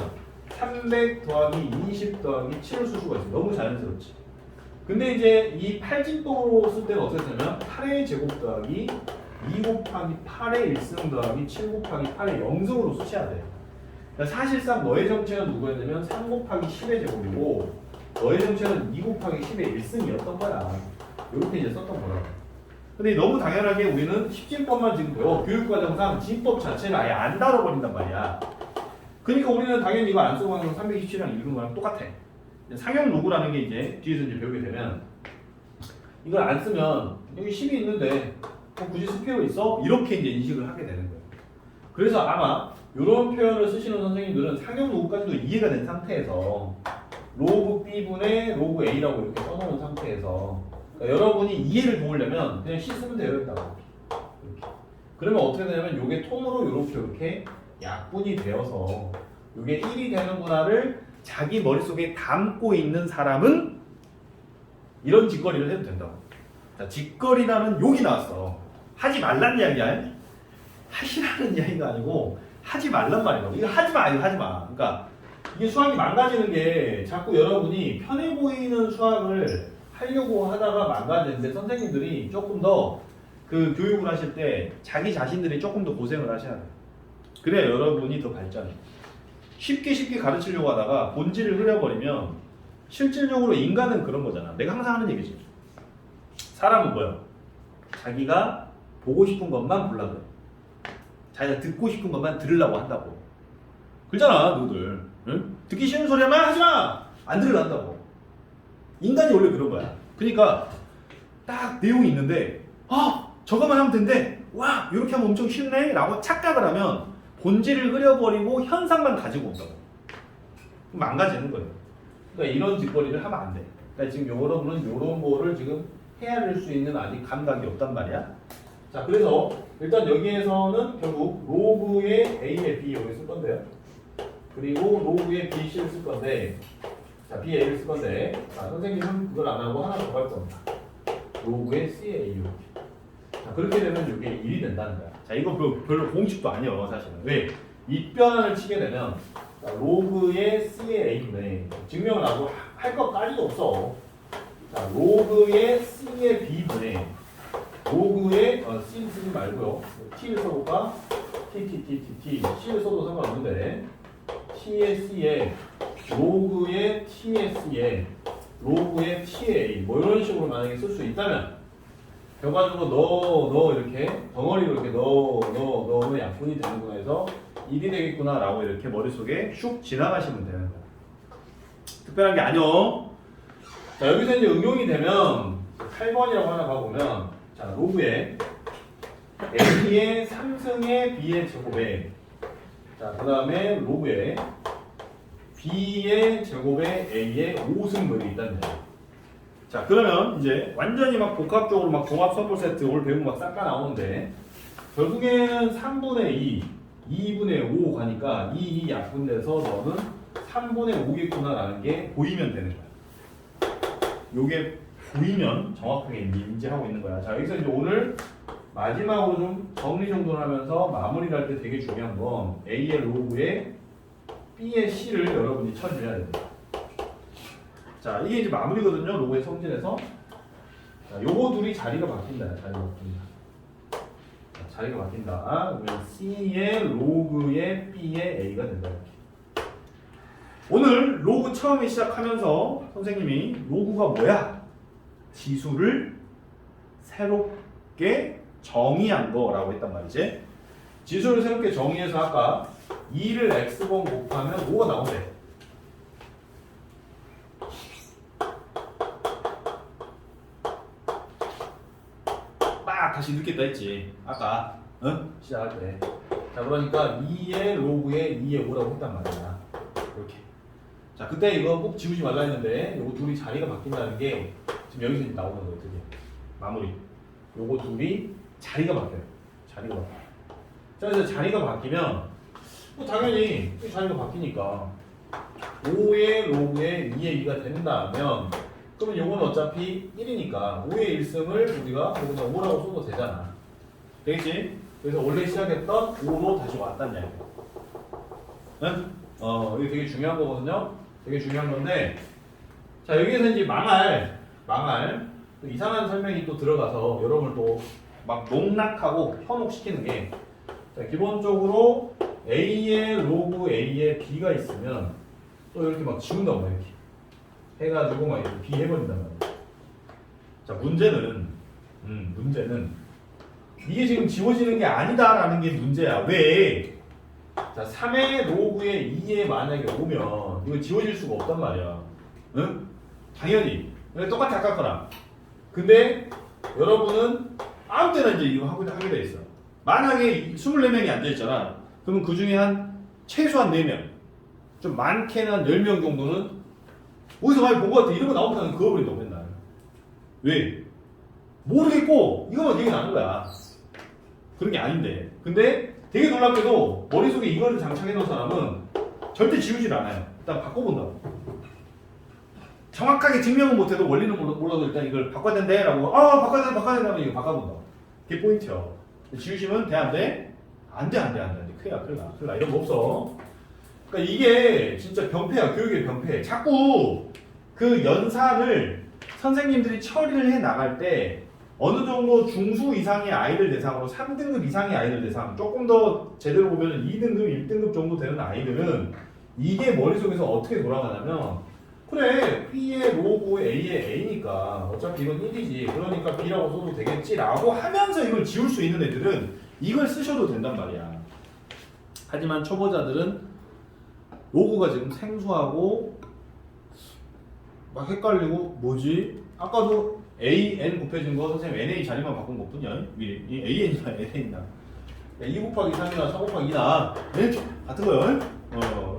300 더하기 20 더하기 7을 쓸 수가 있어요. 너무 자연스럽지. 근데 이제 이 8진법으로 쓸 때는 어떻게 쓰냐면 8의 제곱 더하기 2 곱하기 8의 1승 더하기 7 곱하기 8의 0승으로 쓰셔야 돼요. 그러니까 사실상 너의 정체는 누구였냐면 3 곱하기 10의 제곱이고 너의 정체는 2 곱하기 10의 1승이었던 거야. 이렇게 이제 썼던 거라고. 근데 너무 당연하게 우리는 10진법만 지금 배워. 교육과정상 진법 자체를 아예 안 다뤄버린단 말이야. 그러니까 우리는 당연히 이거 안 쓰고 하는 건 327이랑 읽은 거랑 똑같아. 상형 로그라는 게 이제 뒤에서 이제 배우게 되면 이걸 안 쓰면 여기 10이 있는데 굳이 쓸 필요 있어? 이렇게 이제 인식을 하게 되는 거예요. 그래서 아마 이런 표현을 쓰시는 선생님들은 상형 로그까지도 이해가 된 상태에서 로그 B분의 로그 A라고 이렇게 써놓은 상태에서 그러니까 여러분이 이해를 도우려면 그냥 C 쓰면 돼요. 이렇게. 그러면 어떻게 되냐면 이게 통으로 이렇게 약분이 되어서 이게 1이 되는구나를 자기 머릿속에 담고 있는 사람은 이런 짓거리를 해도 된다고. 자, 짓거리라는 욕이 나왔어. 하지 말란 이야기야. 하시라는 이야기가 아니고 하지 말란 말이라고. 이거 하지 마, 이거 하지 마. 그러니까 이게 수학이 망가지는 게 자꾸 여러분이 편해 보이는 수학을 하려고 하다가 망가지는데 선생님들이 조금 더 그 교육을 하실 때 자기 자신들이 조금 더 고생을 하셔야 돼요. 그래야 여러분이 더 발전해요. 쉽게 가르치려고 하다가 본질을 흐려버리면 실질적으로 인간은 그런 거잖아. 내가 항상 하는 얘기지. 사람은 뭐야? 자기가 보고 싶은 것만 보려고 해. 자기가 듣고 싶은 것만 들으려고 한다고. 그러잖아, 너희들. 응? 듣기 싫은 소리만 하지 마! 안 들으려 한다고. 인간이 원래 그런 거야. 그러니까 딱 내용이 있는데 저거만 하면 된대. 와, 이렇게 하면 엄청 쉽네? 라고 착각을 하면 본질을 흐려버리고 현상만 가지고 온다고. 그럼 망가지는 거예요. 그러니까 이런 짓거리를 하면 안 돼. 그러니까 지금 여러분은 이런 거를 지금 헤아릴 수 있는 아직 감각이 없단 말이야. 자, 그래서 일단 여기에서는 결국 로그의 A의 B 여기 쓸 건데요. 그리고 로그의 B, C를 쓸 건데, 자, B, A를 쓸 건데, 자, 선생님은 그걸 안 하고 하나 더 할 겁니다. 로그의 C, A 이렇게. 자, 그렇게 되면 이게 1이 된다는 거야. 자, 이거 별로 공식도 아니에요, 사실은. 왜? 입변환을 치게 되면 자, 로그의 C의 A분의 증명을 하고 할 것까지도 없어. 자, 로그의 C의 B분의 로그의 C를 쓰지 말고요. T를 써볼까? T를 써도 상관없는데 T의 C에 로그의 T의 C에 로그의 T의 A 뭐 이런 식으로 만약에 쓸 수 있다면 결과적으로 넣어 이렇게 덩어리로 이렇게 넣으면 약분이 되는구나 해서 1이 되겠구나 라고 이렇게 머릿속에 슉 지나가시면 되는 거야. 특별한 게 아니요. 자, 여기서 이제 응용이 되면 8번이라고 하나 봐보면 자, 로그에 A의 3승의 B의 제곱에 자, 그 다음에 로그에 B의 제곱에 A의 5승분이 있다는 거예요. 자, 그러면 이제 완전히 막 복합적으로 막 종합 선물 세트 오늘 배우고 막 싹 다 나오는데 결국에는 3분의 2, 2분의 5 가니까 이 약분돼서 너는 3분의 5겠구나 라는 게 보이면 되는 거야. 요게 보이면 정확하게 인지하고 있는 거야. 자, 여기서 이제 오늘 마지막으로 좀 정리 정돈을 하면서 마무리를 할 때 되게 중요한 건 A의 로그에 B의 C를 여러분이 쳐줘야 됩니다. 자, 이게 이제 마무리거든요. 로그의 성질에서. 자, 요거 둘이 자리가 바뀐다. 자리가 바뀐다. 자, 자리가 바뀐다. 그러면 C의 로그의 B의 A가 된다. 이렇게. 오늘 로그 처음에 시작하면서 선생님이 로그가 뭐야? 지수를 새롭게 정의한 거라고 했단 말이지. 지수를 새롭게 정의해서 아까 2를 x번 곱하면 5가 나오네. 막 다시 넣겠다 했지 아까 시작할 때. 자 그러니까 2의 로그에 2의 5라고 했단 말이야. 이렇게. 자 그때 이거 꼭 지우지 말라 했는데 요거 둘이 자리가 바뀐다는 게 지금 여기서 이제 나오는 거예요. 드디어 마무리. 요거 둘이 자리가 바뀌어요. 자리가 바뀌어요. 자 그래서 자리가 바뀌면 뭐 당연히 자리가 바뀌니까 5의 로그에 2의 2가 된다면 그러면 요건 어차피 1이니까 5의 1승을 우리가 여기다 5라고 써도 되잖아. 되겠지? 그래서 원래 시작했던 5로 다시 왔단 얘기야. 응? 이게 되게 중요한 거거든요. 되게 중요한 건데 자 여기에서 이제 망할 또 이상한 설명이 또 들어가서 여러분을 또 막 농락하고 현혹시키는 게 자, 기본적으로 A의 로그 A의 B가 있으면 또 이렇게 막 지운다고 이렇게 해가지고 막 이렇게 B 해버린단 말이야. 자 문제는 이게 지금 지워지는 게 아니다라는 게 문제야. 왜? 자 3의 로그에 2에 만약에 오면 이거 지워질 수가 없단 말이야. 응? 당연히 똑같이 아까 거랑. 근데 여러분은 아무 때나 이제 이거 하게 돼 있어. 만약에 24명이 앉아있잖아. 그러면 그 중에 한 최소한 4명 좀 많게는 한 10명 정도는 어디서 많이 본 것 같아. 이런 거 나오면 그어버린다고 맨날. 왜? 모르겠고 이거만 되게 나는 거야. 그런 게 아닌데. 근데 되게 놀랍게도 머릿속에 이거를 장착해 놓은 사람은 절대 지우질 않아요. 일단 바꿔본다고. 정확하게 증명은 못해도 원리는 몰라도 일단 이걸 바꿔야 된대 라고 바꿔야 된다 하면 이거 바꿔본다고. 그게 포인트야. 지우시면 돼 안 돼? 안 돼. 큰일 나. 이런 거 없어. 그러니까 이게 진짜 병폐야. 교육의 병폐. 자꾸 그 연산을 선생님들이 처리를 해 나갈 때 어느 정도 중수 이상의 아이들 대상으로 3등급 이상의 아이들 대상, 조금 더 제대로 보면 2등급, 1등급 정도 되는 아이들은 이게 머릿속에서 어떻게 돌아가냐면 그래 B의 로그 A의 A니까 어차피 이건 1이지 그러니까 B라고 써도 되겠지라고 하면서 이걸 지울 수 있는 애들은 이걸 쓰셔도 된단 말이야. 하지만 초보자들은 로그가 지금 생소하고 막 헷갈리고 뭐지? 아까도 AN 곱해진 거 선생님 NA 자리만 바꾼 것뿐이야. 미리 이 AN이나 NA나 2 곱하기 3이나 4 곱하기 2나 같은 거요.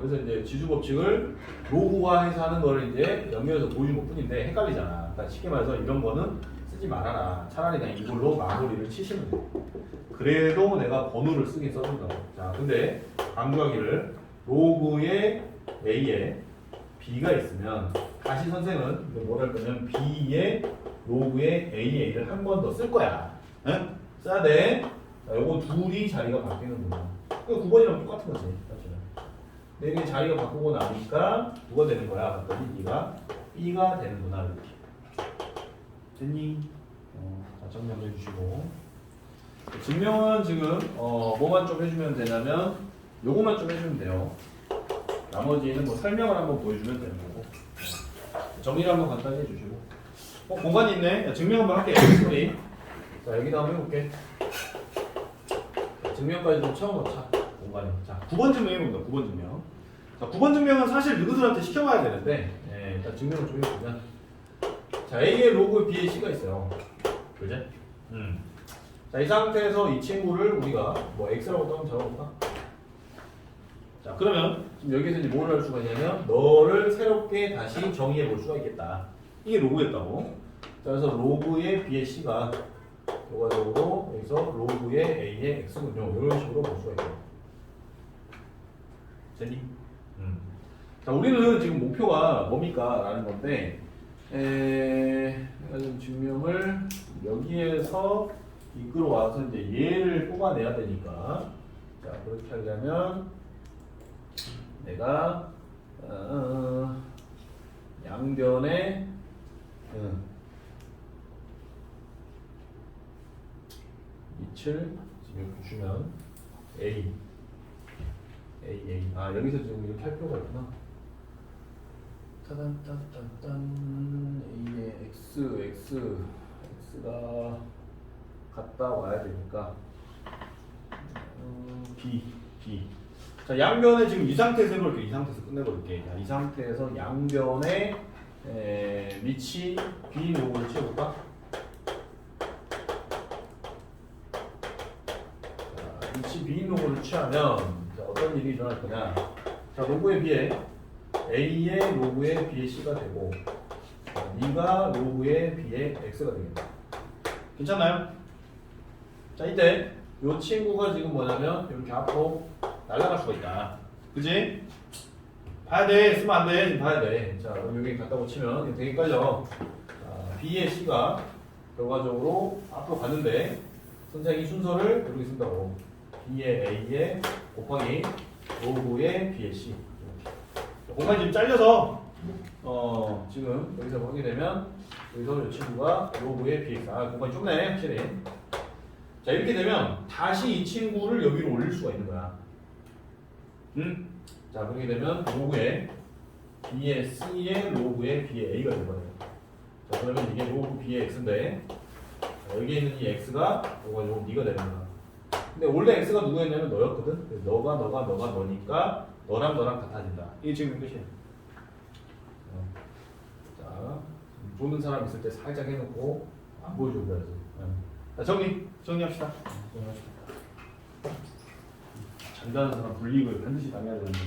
그래서 이제 지수 법칙을 로그화해서 하는 거를 이제 연결해서 보여준 것뿐인데 헷갈리잖아. 그러니까 쉽게 말해서 이런 거는 쓰지 말아라. 차라리 그냥 이걸로 마무리를 치시면 돼. 그래도 내가 번호를 쓰긴 써준다고. 자, 근데 강조하기를 로그에 A에 B가 있으면 다시 선생은 뭘 할 거냐면 B의 로그에 A를 한 번 더 쓸 거야. 응? 써야 돼. 자, 요거 둘이 자리가 바뀌는구나. 그 9번이랑 똑같은 거지. 사실은. 근데 이게 자리가 바꾸고 나니까 누가 되는 거야? 그랬더니 B가 되는구나. 이렇게. 됐니? 자, 정리해 주시고. 증명은 지금 뭐만 좀 해주면 되냐면 요거만 좀 해주면 돼요. 나머지는 뭐 설명을 한번 보여주면 되는 거고. 정리를 한번 간단히 해주시고. 공간이 있네. 야, 증명 한번 할게. 소리. 자, 여기다 한번 해볼게. 증명까지 좀 채워놓자. 공간에. 자, 9번 증명 해봅니다. 9번 증명. 자, 9번 증명은 사실 누구들한테 시켜봐야 되는데, 일단 증명을 좀 해보면. 자, A의 로그 B의 C가 있어요. 그제? 자, 이 상태에서 이 친구를 우리가 뭐 X라고 또 한번 적어볼까? 자, 그러면 지금 여기서 이제 뭘 할 수가 있냐면, 너를 새롭게 다시 정의해 볼 수가 있겠다. 이게 로그였다고. 자, 그래서 로그의 B의 C가 결과적으로 여기서 로그의 A의 X군요. 이런 식으로 볼 수가 있어요. 됐니? 자, 우리는 지금 목표가 뭡니까? 라는 건데, 내가 지금 증명을 여기에서 이끌어와서 이제 얘를 뽑아내야 되니까, 자, 그렇게 하려면 내가 양변에 밑을 지금 이렇게 주면 A 여기서 지금 이렇게 할 필요가 있구나. 따단따단딴 A의 X가 갔다 와야 되니까 B. 자, 양변에 지금 이 상태에서 해볼게. 이 상태에서 끝내볼게. 자, 이 상태에서 양변에 밑이 B 로고를 치워볼까? 자, 밑이 B 로고를 취하면 자, 어떤 일이 일어날 거냐? 자, 로고의 B에 A의 로고의 B의 C가 되고 B가 로고의 B의 X가 되겠다. 괜찮나요? 자, 이때 이 친구가 지금 뭐냐면 이렇게 앞으로 날아갈 수가 있다. 그지? 봐야 돼. 쓰면 안 돼. 지금 봐야 돼. 자, 그럼 여기 갖다 붙이면 이거 되게 헷갈려. 자, B의 C가 결과적으로 앞으로 갔는데 선생이 순서를 이렇게 쓴다고. B의 A의 곱하기 로고의 B의 C. 이렇게. 공간이 지금 잘려서 지금 여기서 보게 되면 여기서 이 친구가 로고의 BX. 공간이 좁네 확실히. 자, 이렇게 되면 다시 이 친구를 여기로 올릴 수가 있는 거야. 자, 그렇게 되면 로그에 B의 C의 로그에 B의 A가 되거든요. 자, 그러면 이게 로그 B의 X인데 여기에 있는 이 X가 요거 B가 되는 거야. 근데 원래 X가 누구였냐면 너였거든. 그래서 너가 너니까 너랑 같아진다. 이게 지금 끝이야. 자, 보는 사람 있을 때 살짝 해놓고 안 보여주고 그래야지. 자, 정리합시다. 정리합시다. 잠자는 사람 불이익을 반드시 당해야 되는데.